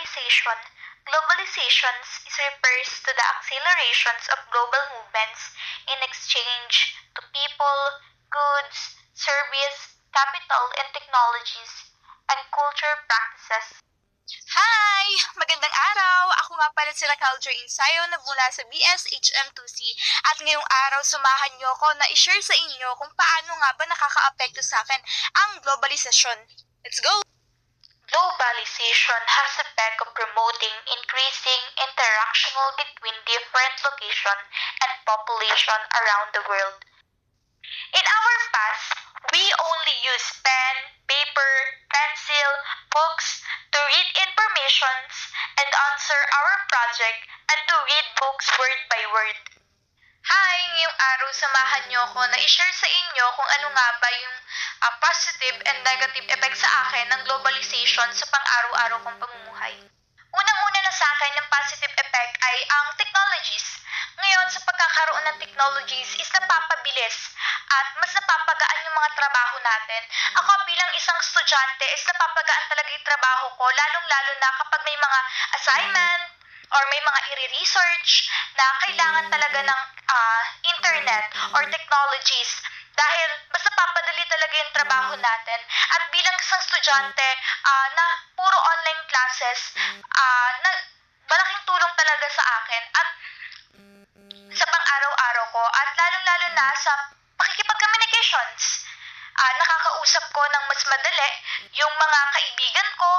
globalization. Globalization refers to the accelerations of global movements in exchange to people, goods, service, capital, and technologies, and culture practices. Hi! Magandang araw! Ako nga pala si Raquel Joy Insayo na mula sa BSHM2C at ngayong araw samahan niyo ako na i-share sa inyo kung paano nga ba nakakaapekto sa akin ang globalisasyon. Let's go! Globalization has the effect of promoting increasing interaction between different locations and population around the world. In our past, we only use pen, paper, pencil, books to read informations and answer our project and to read books word by word. Hi! Ngayong araw samahan niyo ako na i-share sa inyo kung ano nga ba yung positive and negative effect sa akin ng globalization sa pang-araw-araw kong pamumuhay. Unang-una na sa akin ng positive effect ay ang technologies. Ngayon, sa pagkakaroon ng technologies is napapabilis at mas napapagaan yung mga trabaho natin. Ako bilang isang estudyante is napapagaan talaga yung trabaho ko, lalong-lalo na kapag may mga assignment or may mga i-research na kailangan talaga ng internet or technologies dahil mas napapadali talaga yung trabaho natin. At bilang isang estudyante na puro online classes, na malaking tulong talaga sa akin at sa pang-araw-araw ko at lalong-lalo na sa pakikipag-communications. Nakakausap ko ng mas madali yung mga kaibigan ko,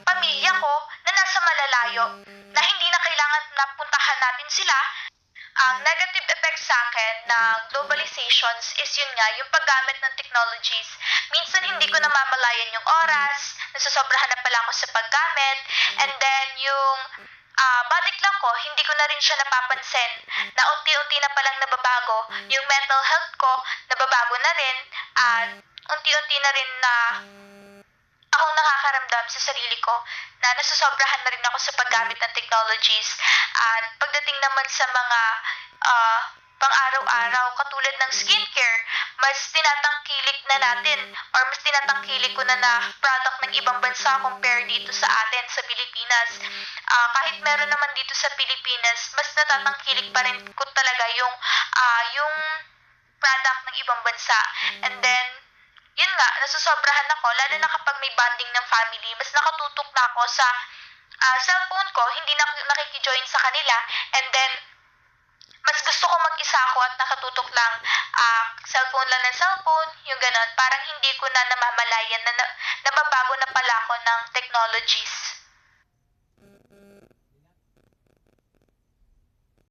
pamilya ko na nasa malalayo na hindi na kailangan na puntahan natin sila. Ang negative effect sa akin ng globalizations is yun nga, yung paggamit ng technologies. Minsan hindi ko namamalayan yung oras, nasasobrahan na pala ako sa paggamit, and then yung body clock ko, hindi ko na rin siya napapansin na unti-unti na palang nababago. Yung mental health ko, nababago na rin, at unti-unti na rin na akong nakakaramdam sa sarili ko na nasasobrahan na rin ako sa paggamit ng technologies. At pagdating naman sa mga pang-araw-araw katulad ng skincare, mas tinatangkilik na natin or mas tinatangkilik ko na product ng ibang bansa compare dito sa atin sa Pilipinas. Kahit meron naman dito sa Pilipinas, mas natatangkilik pa rin ko talaga yung product ng ibang bansa. And then yun nga, nasusobrahan ako, lalo na kapag may bonding ng family, mas nakatutok na ako sa cellphone ko, hindi na nakikijoin sa kanila, and then, mas gusto ko mag-isa ako at nakatutok lang, cellphone lang ng cellphone, yung ganon, parang hindi ko na namamalayan na nababago na pala ako ng technologies.